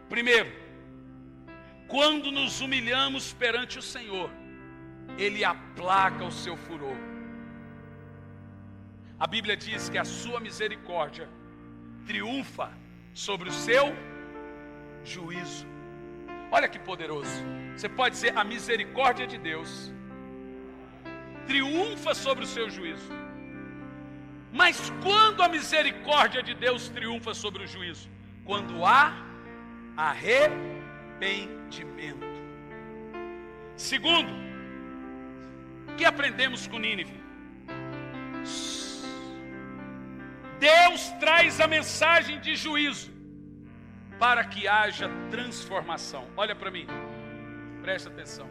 Primeiro, quando nos humilhamos perante o Senhor, Ele aplaca o seu furor. A Bíblia diz que a sua misericórdia triunfa sobre o seu juízo. Olha que poderoso. Você pode dizer: a misericórdia de Deus triunfa sobre o seu juízo. Mas quando a misericórdia de Deus triunfa sobre o juízo? Quando há arrependimento. Segundo, o que aprendemos com Nínive? Deus traz a mensagem de juízo para que haja transformação. Olha para mim, presta atenção.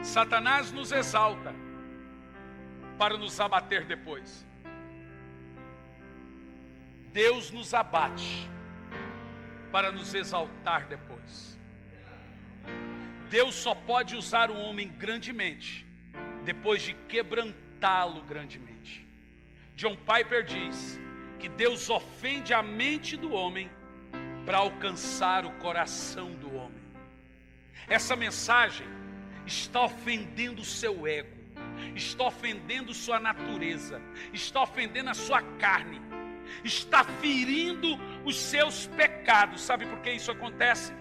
Satanás nos exalta para nos abater depois. Deus nos abate para nos exaltar depois. Deus só pode usar o homem grandemente depois de quebrantá-lo grandemente. John Piper diz que Deus ofende a mente do homem para alcançar o coração do homem. Essa mensagem está ofendendo o seu ego, está ofendendo sua natureza, está ofendendo a sua carne, está ferindo os seus pecados. Sabe por que isso acontece?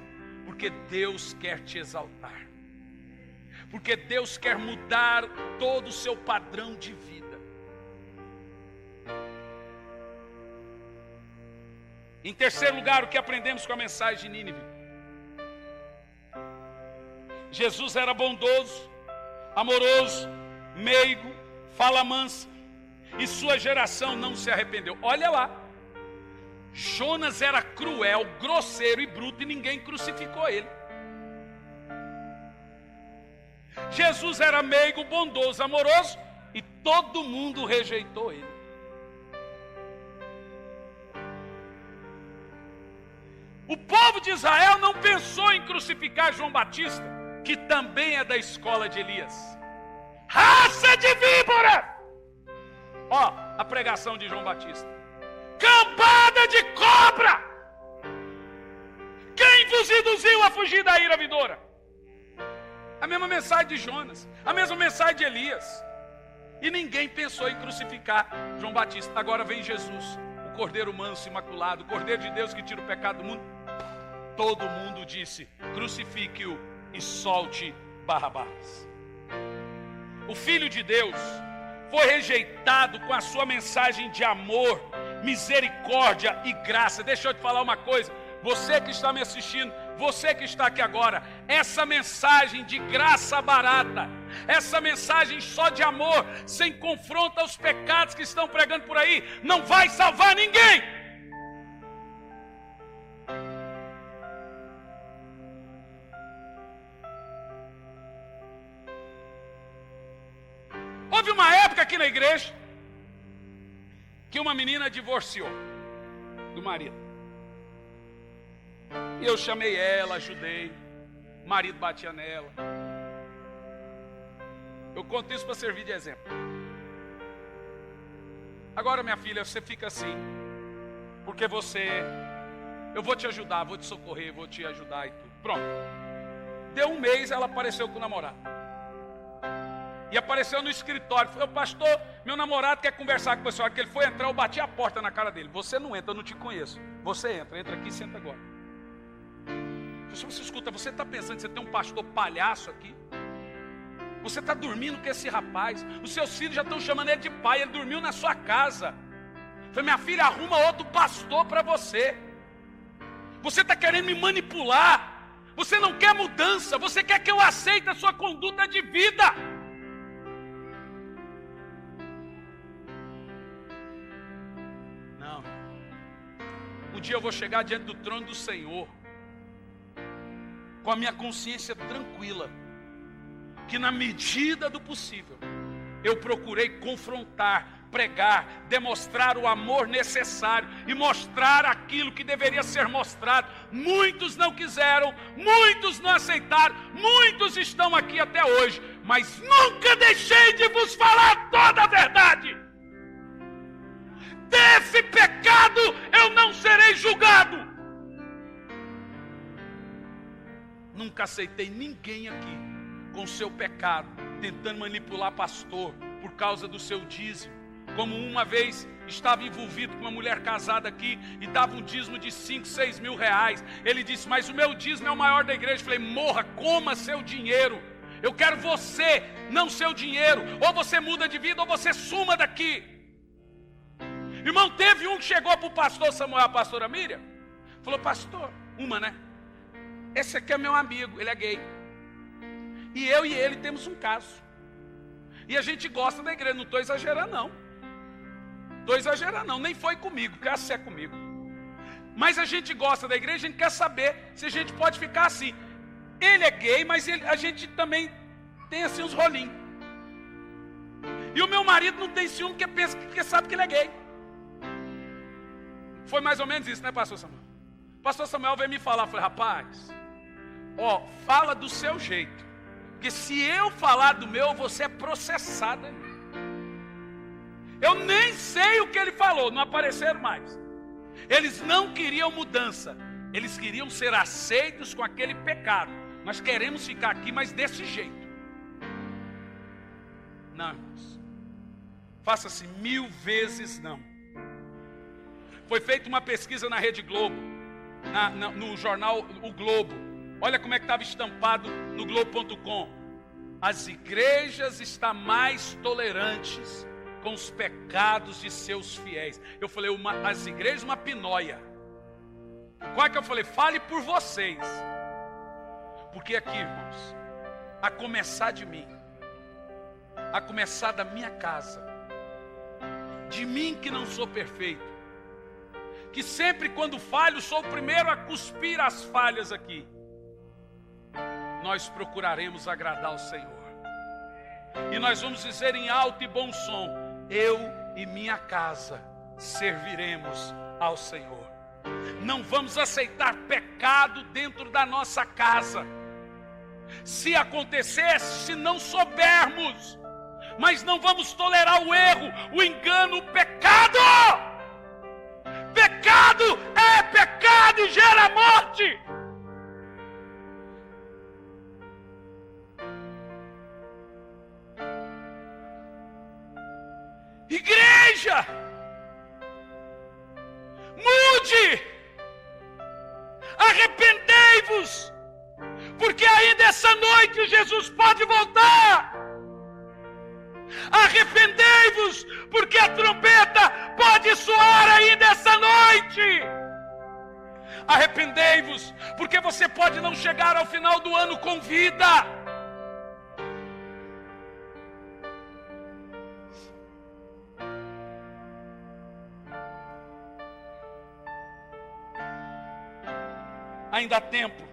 Porque Deus quer te exaltar, porque Deus quer mudar todo o seu padrão de vida. Em terceiro lugar, o que aprendemos com a mensagem de Nínive? Jesus era bondoso, amoroso, meigo, fala mansa, e sua geração não se arrependeu. Olha lá, Jonas era cruel, grosseiro e bruto, e ninguém crucificou ele. Jesus era meigo, bondoso, amoroso, e todo mundo rejeitou ele. O povo de Israel não pensou em crucificar João Batista, que também é da escola de Elias. Raça de víbora! Ó, a pregação de João Batista. Cambada de cobra! Quem vos induziu a fugir da ira vindoura? A mesma mensagem de Jonas, a mesma mensagem de Elias. E ninguém pensou em crucificar João Batista. Agora vem Jesus, o Cordeiro manso e imaculado, o Cordeiro de Deus que tira o pecado do mundo. Todo mundo disse: crucifique-o e solte Barrabás. O Filho de Deus foi rejeitado com a sua mensagem de amor, misericórdia e graça. Deixa eu te falar uma coisa, você que está me assistindo, você que está aqui agora, essa mensagem de graça barata, essa mensagem só de amor, sem confronto aos pecados que estão pregando por aí, não vai salvar ninguém. Houve uma época aqui na igreja que uma menina divorciou do marido. E eu chamei ela, ajudei. O marido batia nela. Eu conto isso para servir de exemplo. Agora, minha filha, você fica assim, porque eu vou te ajudar, vou te socorrer, vou te ajudar e tudo. Pronto. Deu um mês, ela apareceu com o namorado. E apareceu no escritório. Falei: pastor, meu namorado quer conversar com o senhor. Que ele foi entrar, eu bati a porta na cara dele. Você não entra, eu não te conheço. Você entra aqui e senta agora. Você escuta, você está pensando que você tem um pastor palhaço aqui? Você está dormindo com esse rapaz. Os seus filhos já estão chamando ele de pai. Ele dormiu na sua casa. Falei: minha filha, arruma outro pastor para você. Você está querendo me manipular. Você não quer mudança. Você quer que eu aceite a sua conduta de vida. Um dia eu vou chegar diante do trono do Senhor com a minha consciência tranquila, que na medida do possível eu procurei confrontar, pregar, demonstrar o amor necessário e mostrar aquilo que deveria ser mostrado. Muitos não quiseram, muitos não aceitaram, muitos estão aqui até hoje, mas nunca deixei de vos falar toda a verdade. Desse pecado eu não serei julgado. Nunca aceitei ninguém aqui com seu pecado, tentando manipular pastor por causa do seu dízimo. Como uma vez estava envolvido com uma mulher casada aqui e dava um dízimo de 5, 6 mil reais. Ele disse: mas o meu dízimo é o maior da igreja. Eu falei: morra, coma seu dinheiro. Eu quero você, não seu dinheiro. Ou você muda de vida ou você suma daqui. Irmão, teve um que chegou para o pastor Samuel, a pastora Miriam, falou: pastor, esse aqui é meu amigo, ele é gay. E eu e ele temos um caso. E a gente gosta da igreja, não estou exagerando não. Nem foi comigo, porque essa é comigo. Mas a gente gosta da igreja, a gente quer saber se a gente pode ficar assim. Ele é gay, mas a gente também tem assim uns rolinhos. E o meu marido não tem ciúme, porque sabe que ele é gay. Foi mais ou menos isso, né, pastor Samuel? Pastor Samuel veio me falar, falei: rapaz, fala do seu jeito. Porque se eu falar do meu, você é processado aí. Eu nem sei o que ele falou, não apareceram mais. Eles não queriam mudança, eles queriam ser aceitos com aquele pecado. Nós queremos ficar aqui, mas desse jeito. Não, irmãos. Faça-se 1000 vezes não. Foi feita uma pesquisa na Rede Globo, no jornal O Globo. Olha como é que estava estampado no Globo.com. As igrejas estão mais tolerantes com os pecados de seus fiéis. Eu falei: as igrejas, uma pinóia. Qual é que eu falei? Fale por vocês. Porque aqui, irmãos, a começar de mim, a começar da minha casa, de mim que não sou perfeito, que sempre quando falho sou o primeiro a cuspir as falhas aqui, nós procuraremos agradar ao Senhor. E nós vamos dizer em alto e bom som: eu e minha casa serviremos ao Senhor. Não vamos aceitar pecado dentro da nossa casa. Se acontecesse, se não soubermos, mas não vamos tolerar o erro, o engano, o pecado. Pecado é pecado e gera morte. Igreja, mude, arrependei-vos, porque ainda essa noite Jesus pode voltar. Arrependei-vos, porque a trombeta pode soar ainda essa noite. Arrependei-vos, porque você pode não chegar ao final do ano com vida. Ainda há tempo.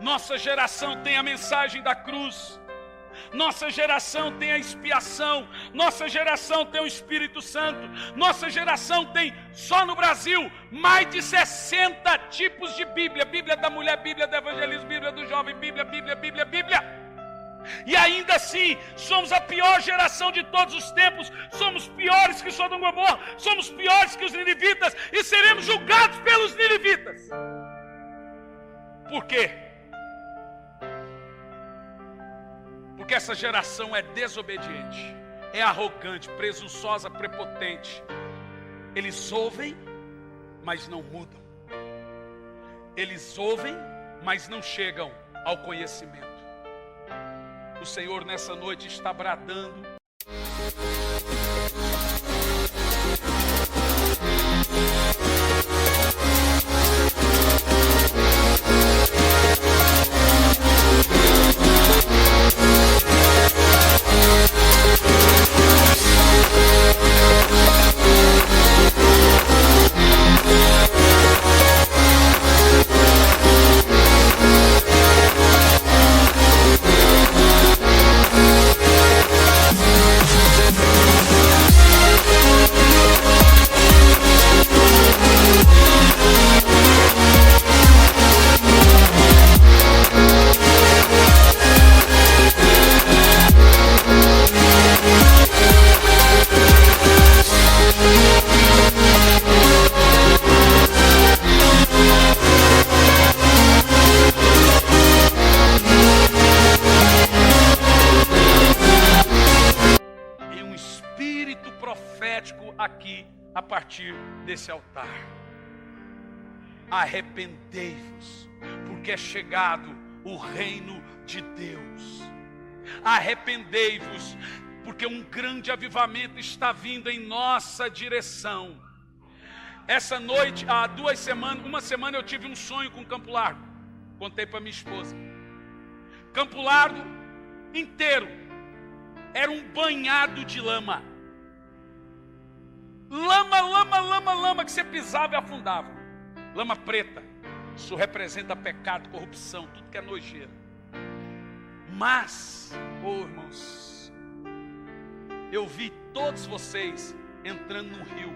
Nossa geração tem a mensagem da cruz. Nossa geração tem a expiação. Nossa geração tem o Espírito Santo. Nossa geração tem, só no Brasil, mais de 60 tipos de Bíblia. Bíblia da mulher, Bíblia do evangelismo, Bíblia do jovem, Bíblia. E ainda assim, somos a pior geração de todos os tempos. Somos piores que Sodoma e Gomorra. Somos piores que os ninivitas. E seremos julgados pelos ninivitas. Por quê? Porque essa geração é desobediente, é arrogante, presunçosa, prepotente. Eles ouvem, mas não mudam. Eles ouvem, mas não chegam ao conhecimento. O Senhor nessa noite está bradando. Aqui, a partir desse altar. Arrependei-vos, porque é chegado o reino de Deus. Arrependei-vos, porque um grande avivamento está vindo em nossa direção. Essa noite, há uma semana eu tive um sonho com Campo Largo. Contei para minha esposa. Campo Largo inteiro era um banhado de lama. Lama que você pisava e afundava. Lama preta. Isso representa pecado, corrupção, tudo que é nojeira. Mas, irmãos, eu vi todos vocês entrando no rio.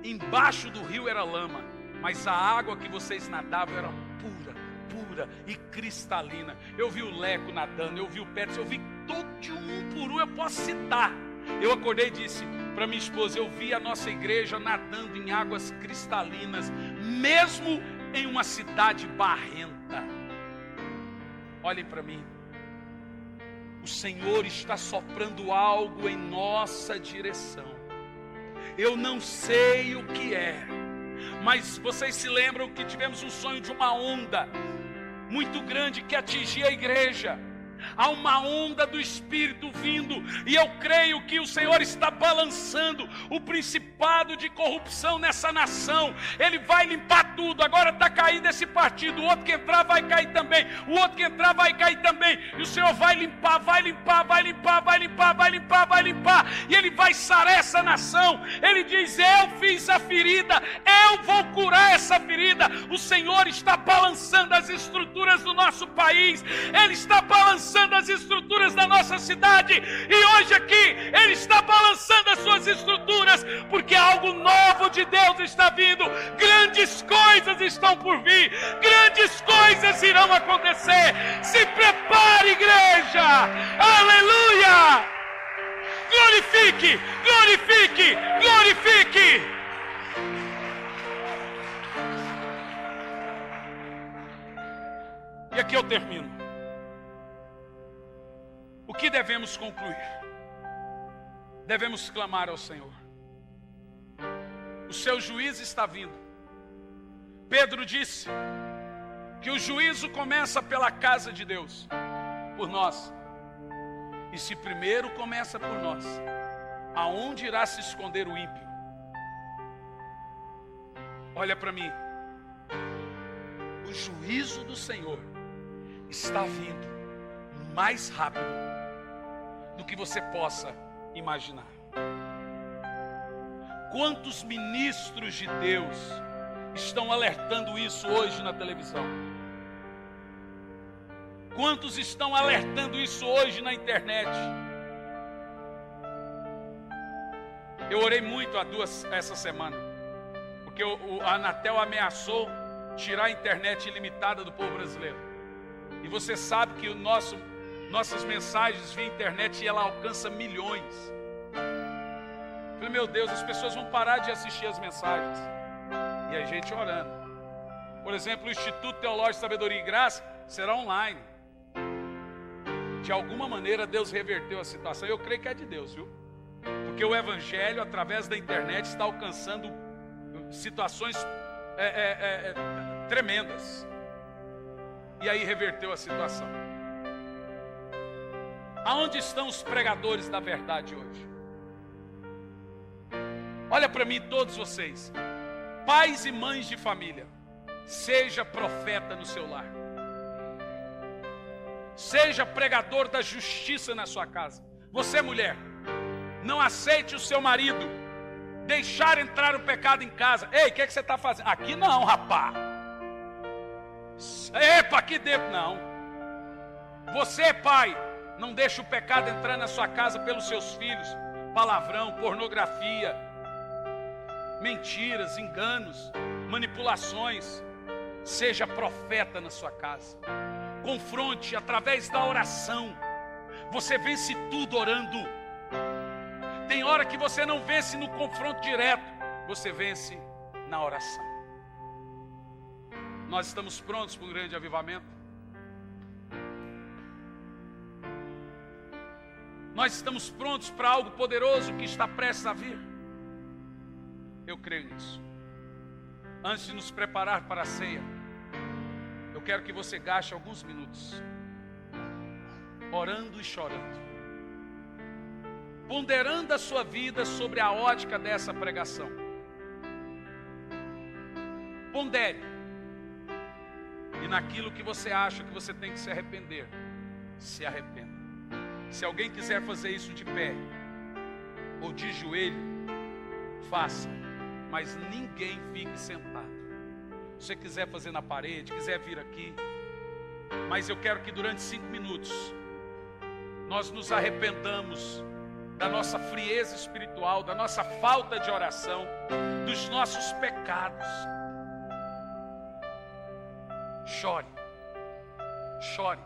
Embaixo do rio era lama, mas a água que vocês nadavam era pura e cristalina. Eu vi o Leco nadando, eu vi o Pérez, eu vi todo de um por um, eu posso citar. Eu acordei e disse para minha esposa, eu vi a nossa igreja nadando em águas cristalinas, mesmo em uma cidade barrenta. Olhem para mim. O Senhor está soprando algo em nossa direção. Eu não sei o que é, mas vocês se lembram que tivemos um sonho de uma onda muito grande que atingia a igreja. Há uma onda do Espírito vindo, e eu creio que o Senhor está balançando o principado de corrupção nessa nação. Ele vai limpar tudo. Agora está caído esse partido, o outro que entrar vai cair também, o outro que entrar vai cair também, e o Senhor vai limpar, e Ele vai sarar essa nação. Ele diz, eu fiz a ferida, eu vou curar essa ferida. O Senhor está balançando as estruturas do nosso país, Ele está balançando as estruturas da nossa cidade, e hoje aqui Ele está balançando as suas estruturas, porque algo novo de Deus está vindo. Grandes coisas estão por vir, grandes coisas irão acontecer. Se prepare, igreja, aleluia, glorifique, glorifique, glorifique. E aqui eu termino. O que devemos concluir? Devemos clamar ao Senhor. O seu juízo está vindo. Pedro disse que o juízo começa pela casa de Deus, por nós. E se primeiro começa por nós, aonde irá se esconder o ímpio? Olha para mim. O juízo do Senhor está vindo mais rápido do que você possa imaginar. Quantos ministros de Deus estão alertando isso hoje na televisão? Quantos estão alertando isso hoje na internet? Eu orei muito essa semana, porque a Anatel ameaçou tirar a internet ilimitada do povo brasileiro. E você sabe que nossas mensagens via internet, e ela alcança milhões. Eu falei, meu Deus, as pessoas vão parar de assistir as mensagens. E a gente orando. Por exemplo, o Instituto Teológico de Sabedoria e Graça será online. De alguma maneira Deus reverteu a situação. Eu creio que é de Deus, viu? Porque o Evangelho, através da internet, está alcançando situações tremendas. E aí reverteu a situação. Aonde estão os pregadores da verdade hoje? Olha para mim, todos vocês, pais e mães de família, seja profeta no seu lar, seja pregador da justiça na sua casa. Você, mulher, não aceite o seu marido deixar entrar o pecado em casa. Ei, o que você está fazendo? Aqui não, rapá. Epa, aqui dentro não. Você, pai, não deixa o pecado entrar na sua casa pelos seus filhos. Palavrão, pornografia, mentiras, enganos, manipulações. Seja profeta na sua casa. Confronte através da oração. Você vence tudo orando. Tem hora que você não vence no confronto direto, você vence na oração. Nós estamos prontos para um grande avivamento? Nós estamos prontos para algo poderoso que está prestes a vir? Eu creio nisso. Antes de nos preparar para a ceia, eu quero que você gaste alguns minutos orando e chorando, ponderando a sua vida sobre a ótica dessa pregação. Pondere. E naquilo que você acha que você tem que se arrepender, se arrependa. Se alguém quiser fazer isso de pé ou de joelho, faça, mas ninguém fique sentado. Se você quiser fazer na parede, quiser vir aqui, mas eu quero que durante 5 minutos nós nos arrependamos da nossa frieza espiritual, da nossa falta de oração, dos nossos pecados. Chore, chore.